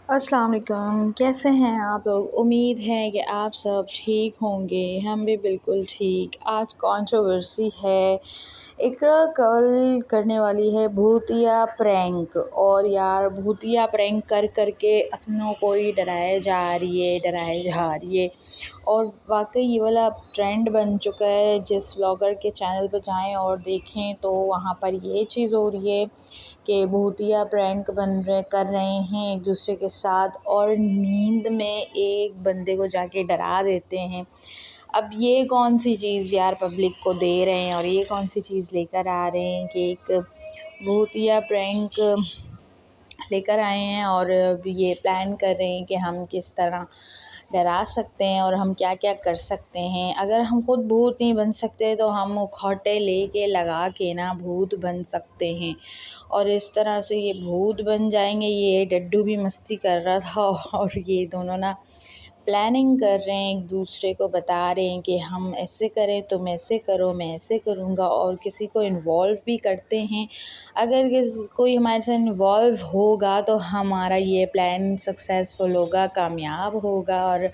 अस्सलाम वालेकुम, कैसे हैं आप लोग। उम्मीद है कि आप सब ठीक होंगे। हम भी बिल्कुल ठीक। आज कंट्रोवर्सी है, इकरा कल करने वाली है भूतिया प्रैंक। और यार भूतिया प्रैंक कर कर के अपनों को ही डराए जा रही है। और वाकई ये वाला ट्रेंड बन चुका है। जिस व्लॉगर के चैनल पर जाएं और देखें तो वहाँ पर ये चीज़ हो रही है कि भूतिया प्रैंक कर रहे हैं एक दूसरे के साथ, और नींद में एक बंदे को जाके डरा देते हैं। अब ये कौन सी चीज़ यार पब्लिक को दे रहे हैं, और ये कौन सी चीज़ लेकर आ रहे हैं कि एक भूतिया प्रैंक लेकर आए हैं और ये प्लान कर रहे हैं कि हम किस तरह डरा सकते हैं और हम क्या क्या कर सकते हैं। अगर हम खुद भूत नहीं बन सकते तो हम मुखौटे लेके लगा के ना भूत बन सकते हैं, और इस तरह से ये भूत बन जाएंगे। ये डड्डू भी मस्ती कर रहा था और ये दोनों ना प्लानिंग कर रहे हैं, एक दूसरे को बता रहे हैं कि हम ऐसे करें, तुम ऐसे करो, मैं ऐसे करूँगा, और किसी को इन्वॉल्व भी करते हैं। अगर कोई हमारे साथ इन्वॉल्व होगा तो हमारा ये प्लान सक्सेसफुल होगा, कामयाब होगा, और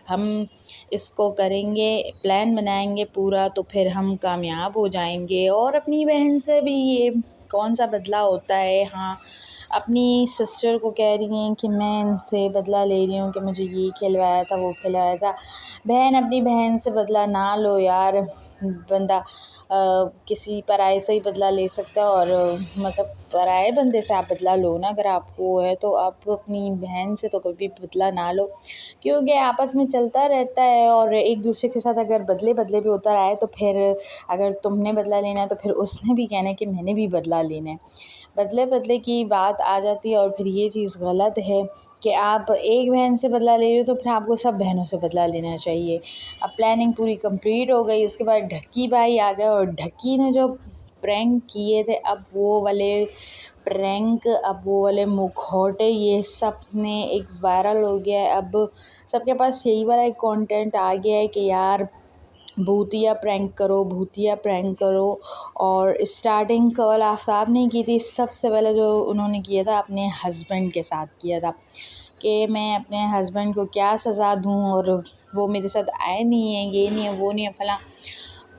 हम इसको करेंगे, प्लान बनाएंगे पूरा, तो फिर हम कामयाब हो जाएंगे। और अपनी बहन से भी ये कौन सा बदला होता है। हाँ, अपनी सिस्टर को कह रही हैं कि मैं इनसे बदला ले रही हूँ कि मुझे ये खिलवाया था, वो खिलवाया था। बहन अपनी बहन से बदला ना लो यार। बंदा किसी पराये से ही बदला ले सकता है, और मतलब पराये बंदे से आप बदला लो ना, अगर आपको है तो आप अपनी बहन से तो कभी बदला ना लो, क्योंकि आपस में चलता रहता है। और एक दूसरे के साथ अगर बदले बदले भी होता रहा है तो फिर अगर तुमने बदला लेना है तो फिर उसने भी कहना है कि मैंने भी बदला लेना है। बदले बदले की बात आ जाती है, और फिर ये चीज़ गलत है कि आप एक बहन से बदला ले रहे हो तो फिर आपको सब बहनों से बदला लेना चाहिए। अब प्लानिंग पूरी कंप्लीट हो गई, उसके बाद ढक्की भाई आ गए, और ढक्की ने जो प्रैंक किए थे, अब वो वाले मुखौटे, ये सब ने एक वायरल हो गया है। अब सबके पास यही वाला एक कंटेंट आ गया है कि यार भूतिया प्रैंक करो, भूतिया प्रैंक करो। और स्टार्टिंग कवल आफ्ताब ने की थी। सबसे पहले जो उन्होंने किया था अपने हस्बैंड के साथ किया था कि मैं अपने हस्बैंड को क्या सज़ा दूँ, और वो मेरे साथ आए नहीं हैं, ये नहीं है, वो नहीं है, फलां।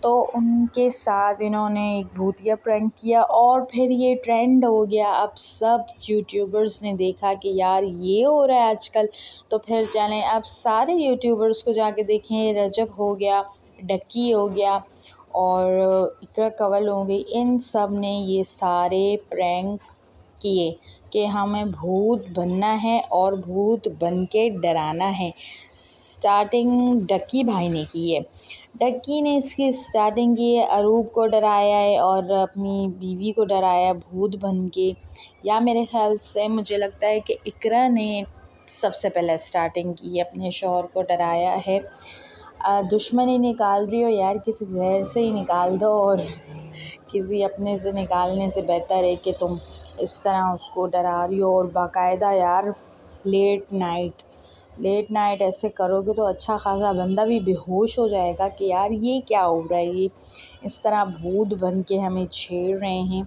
तो उनके साथ इन्होंने एक भूतिया प्रैंक किया, और फिर ये ट्रेंड हो गया। अब सब यूट्यूबर्स ने देखा कि यार ये हो रहा है आजकल, तो फिर चलें अब सारे यूट्यूबर्स को जाके देखें। रजब हो गया, डक्की हो गया, और इकरा कवल हो गई, इन सब ने ये सारे प्रैंक किए कि हमें भूत बनना है और भूत बन के डराना है। स्टार्टिंग डक्की भाई ने की है। डक्की ने इसकी स्टार्टिंग की है, अरूप को डराया है और अपनी बीवी को डराया भूत बन के। या मेरे ख़्याल से मुझे लगता है कि इकरा ने सबसे पहले स्टार्टिंग की है, अपने शौहर को डराया है। दुश्मनी निकाल रही हो यार, किसी गैर से ही निकाल दो, और किसी अपने से निकालने से बेहतर है कि तुम इस तरह उसको डरा रही हो। और बाकायदा यार लेट नाइट ऐसे करोगे तो अच्छा खासा बंदा भी बेहोश हो जाएगा कि यार ये क्या हो रहा है, ये इस तरह भूत बन के हमें छेड़ रहे हैं।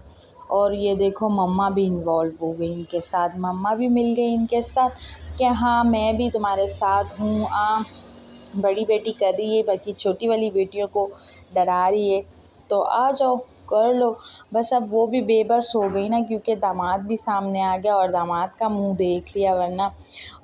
और ये देखो मम्मा भी इन्वॉल्व हो गई इनके साथ, मम्मा भी मिल गई इनके साथ कि हाँ मैं भी तुम्हारे साथ हूँ। बड़ी बेटी कर रही है, बाकी छोटी वाली बेटियों को डरा रही है, तो आ जाओ कर लो। बस अब वो भी बेबस हो गई ना, क्योंकि दामाद भी सामने आ गया और दामाद का मुंह देख लिया, वरना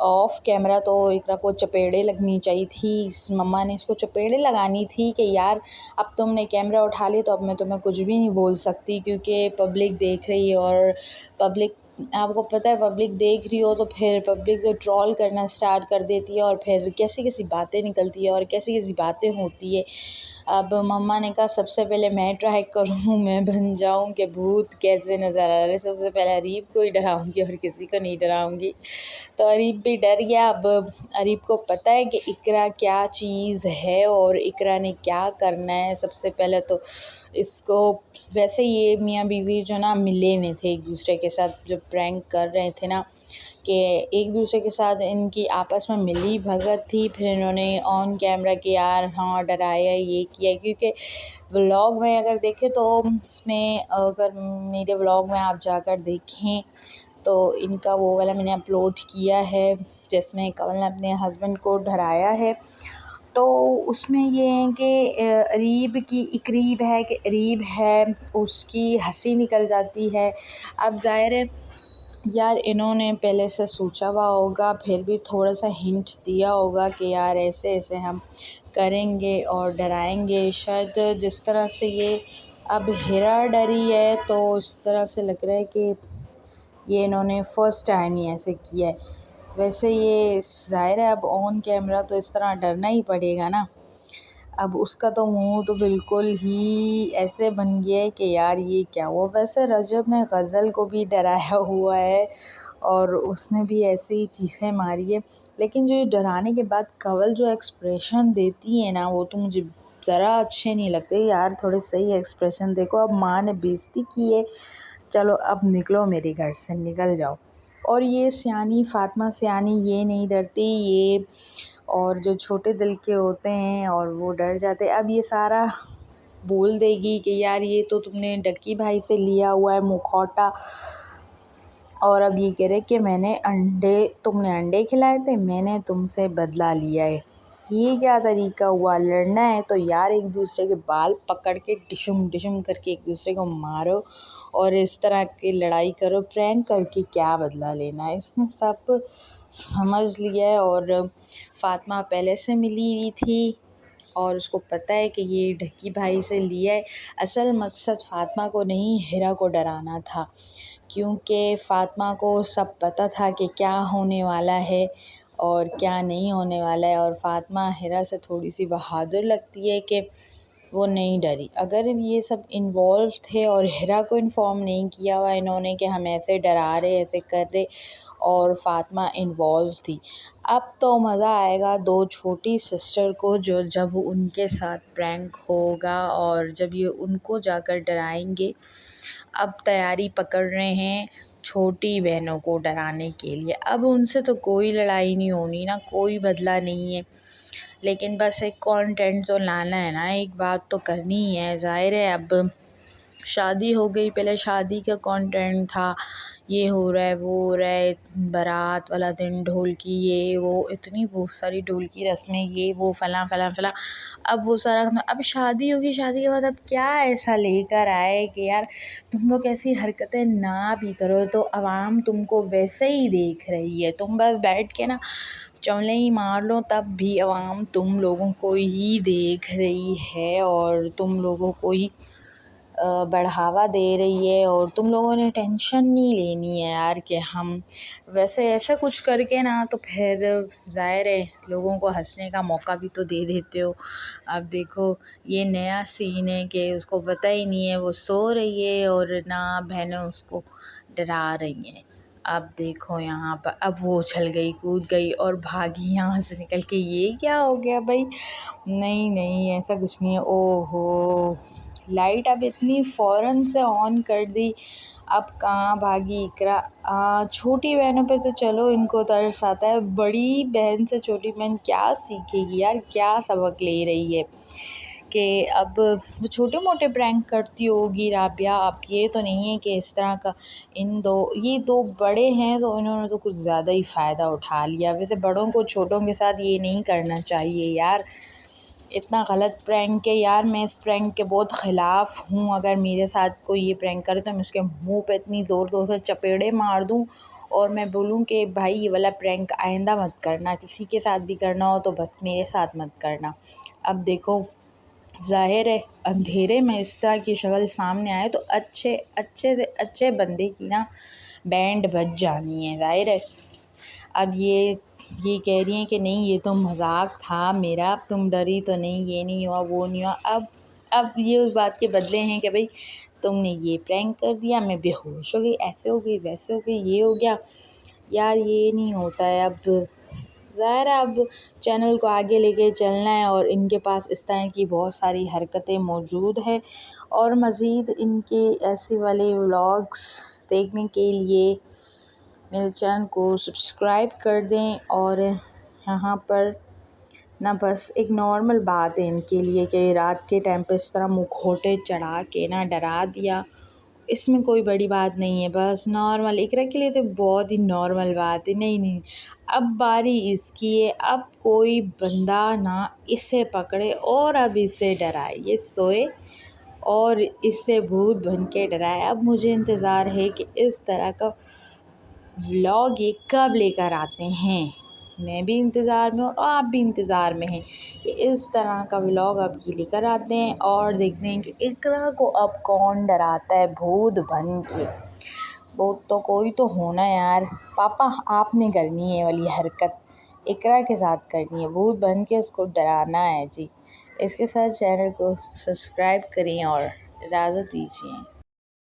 ऑफ कैमरा तो इकरा को चपेड़े लगनी चाहिए थी। इस मम्मा ने इसको चपेड़े लगानी थी कि यार अब तुमने कैमरा उठा लिया तो अब मैं तुम्हें कुछ भी नहीं बोल सकती, क्योंकि पब्लिक देख रही है। और पब्लिक, आपको पता है पब्लिक देख रही हो तो फिर पब्लिक ट्रोल करना स्टार्ट कर देती है, और फिर कैसी कैसी बातें निकलती है और कैसी कैसी बातें होती है। अब मम्मा ने कहा सबसे पहले मैं ट्राई करूँ, मैं बन जाऊँ कि भूत कैसे नज़र आ रहे। सबसे पहले अरीब को ही डराऊँगी और किसी को नहीं डराऊँगी। तो अरीब भी डर गया। अब अरीब को पता है कि इकरा क्या चीज़ है और इकरा ने क्या करना है। सबसे पहले तो इसको, वैसे ये मियाँ बीवी जो ना मिले हुए थे एक दूसरे के साथ, जो प्रैंक कर रहे थे ना, कि एक दूसरे के साथ इनकी आपस में मिली भगत थी। फिर इन्होंने ऑन कैमरा कि यार हाँ डराया, ये किया। क्योंकि व्लॉग में अगर देखें तो इसमें, अगर मेरे व्लॉग में आप जाकर देखें तो इनका वो वाला मैंने अपलोड किया है जिसमें कंवल ने अपने हस्बैंड को डराया है। तो उसमें ये है कि इकरीब है कि अरीब है, उसकी हंसी निकल जाती है। अब ज़ाहिर है यार इन्होंने पहले से सोचा हुआ होगा, फिर भी थोड़ा सा हिंट दिया होगा कि यार ऐसे ऐसे हम करेंगे और डराएंगे। शायद जिस तरह से ये अब हिरा डरी है तो इस तरह से लग रहा है कि ये इन्होंने फ़र्स्ट टाइम ही ऐसे किया है। वैसे ये ज़ाहिर है अब ऑन कैमरा तो इस तरह डरना ही पड़ेगा ना। अब उसका तो मुँह तो बिल्कुल ही ऐसे बन गया है कि यार ये क्या हुआ। वैसे रजब ने गज़ल को भी डराया हुआ है और उसने भी ऐसे ही चीखें मारी है, लेकिन जो ये डराने के बाद कंवल जो एक्सप्रेशन देती है ना वो तो मुझे ज़रा अच्छे नहीं लगते यार। थोड़े सही एक्सप्रेशन देखो। अब माँ ने बेइज्जती की है, चलो अब निकलो मेरे घर से, निकल जाओ। और ये सियानी फ़ातिमा सियानी ये नहीं डरती, ये और जो छोटे दिल के होते हैं और वो डर जाते। अब ये सारा बोल देगी कि यार ये तो तुमने डक्की भाई से लिया हुआ है मुखौटा, और अब ये कह रहे कि तुमने अंडे खिलाए थे, मैंने तुमसे बदला लिया है। ये क्या तरीका हुआ? लड़ना है तो यार एक दूसरे के बाल पकड़ के डिशुम डिशुम करके एक दूसरे को मारो और इस तरह की लड़ाई करो। प्रैंक करके क्या बदला लेना है? इसने सब समझ लिया है। और फ़ातिमा पहले से मिली हुई थी और उसको पता है कि ये ढक्की भाई से लिया है। असल मकसद फ़ातिमा को नहीं, हिरा को डराना था, क्योंकि फ़ातिमा को सब पता था कि क्या होने वाला है और क्या नहीं होने वाला है। और फ़ातिमा हिरा से थोड़ी सी बहादुर लगती है कि वो नहीं डरी। अगर ये सब इन्वॉल्व थे और हिरा को इन्फॉर्म नहीं किया हुआ इन्होंने कि हम ऐसे डरा रहे ऐसे कर रहे, और फ़ातिमा इन्वॉल्व थी, अब तो मज़ा आएगा दो छोटी सिस्टर को जो जब उनके साथ प्रैंक होगा और जब ये उनको जाकर डराएंगे। अब तैयारी पकड़ रहे हैं छोटी बहनों को डराने के लिए। अब उनसे तो कोई लड़ाई नहीं होनी ना, कोई बदला नहीं है, लेकिन बस एक कंटेंट तो लाना है ना, एक बात तो करनी ही है। ज़ाहिर है अब शादी हो गई, पहले शादी का कंटेंट था, ये हो रहा है वो हो रहा है, बारात वाला दिन ढोल की ये वो इतनी बहुत सारी ढोल की रस्में, ये वो फ़लाँ फ़लाँ फ़लाँ। अब वो सारा अब शादी होगी, शादी के बाद अब क्या ऐसा लेकर आए कि यार तुम लोग ऐसी हरकतें ना भी करो तो आवाम तुमको वैसे ही देख रही है। तुम बस बैठ के ना चंले ही मार लो तब भी आवाम तुम लोगों को ही देख रही है और तुम लोगों को ही बढ़ावा दे रही है। और तुम लोगों ने टेंशन नहीं लेनी है यार कि हम वैसे ऐसा कुछ करके ना तो फिर ज़ाहिर है लोगों को हंसने का मौका भी तो दे देते हो। अब देखो ये नया सीन है कि उसको पता ही नहीं है, वो सो रही है और ना बहनें उसको डरा रही हैं। अब देखो यहाँ पर अब वो उछल गई, कूद गई और भागी यहाँ से निकल के। ये क्या हो गया भाई? नहीं नहीं ऐसा कुछ नहीं है। ओहो, लाइट अब इतनी फ़ौरन से ऑन कर दी, अब कहाँ भागी इकरा। छोटी बहनों पे तो चलो इनको तरस आता है, बड़ी बहन से छोटी बहन क्या सीखेगी यार, क्या सबक ले रही है कि अब वो छोटे मोटे प्रैंक करती होगी राबिया। अब ये तो नहीं है कि इस तरह का ये दो बड़े हैं तो इन्होंने तो कुछ ज़्यादा ही फ़ायदा उठा लिया। वैसे बड़ों को छोटों के साथ ये नहीं करना चाहिए यार, इतना गलत प्रैंक है यार। मैं इस प्रैंक के बहुत ख़िलाफ़ हूँ। अगर मेरे साथ कोई ये प्रैंक करे तो मैं उसके मुंह पे इतनी ज़ोर ज़ोर से चपेड़े मार दूँ और मैं बोलूँ कि भाई ये वाला प्रैंक आइंदा मत करना, किसी के साथ भी करना हो तो बस मेरे साथ मत करना। अब देखो ज़ाहिर है अंधेरे में इस तरह की शक्ल सामने आए तो अच्छे अच्छे से अच्छे बंदे की ना बैंड बज जानी है। ज़ाहिर है अब ये कह रही हैं कि नहीं ये तो मज़ाक था मेरा, तुम डरी तो नहीं, ये नहीं हुआ वो नहीं हुआ। अब ये उस बात के बदले हैं कि भाई तुमने ये प्रैंक कर दिया, मैं बेहोश हो गई, ऐसे हो गई वैसे हो गई, ये हो गया। यार ये नहीं होता है। अब ज़ाहिर है अब चैनल को आगे लेके चलना है और इनके पास इस तरह की बहुत सारी हरकतें मौजूद है और मज़ीद इनके ऐसे वाले व्लॉग्स देखने के लिए मेरे चैनल को सब्सक्राइब कर दें। और यहाँ पर ना बस एक नॉर्मल बात है इनके लिए कि रात के टाइम पे इस तरह मुखौटे चढ़ा के ना डरा दिया इसमें कोई बड़ी बात नहीं है, बस नॉर्मल इकरा के लिए तो बहुत ही नॉर्मल बात है। नहीं नहीं, अब बारी इसकी है, अब कोई बंदा ना इसे पकड़े और अब इसे डराए, ये सोए और इससे भूत बन के डराए। अब मुझे इंतज़ार है कि इस तरह का व्लॉग ये कब लेकर आते हैं। मैं भी इंतज़ार में हूँ और आप भी इंतज़ार में हैं कि इस तरह का व्लॉग अब ये लेकर आते हैं और देखते हैं कि इकरा को अब कौन डराता है भूत बन के। वो तो कोई तो होना यार। पापा आपने करनी है ये वाली हरकत, इकरा के साथ करनी है, भूत बन के उसको डराना है जी। इसके साथ चैनल को सब्सक्राइब करें और इजाज़त दीजिए।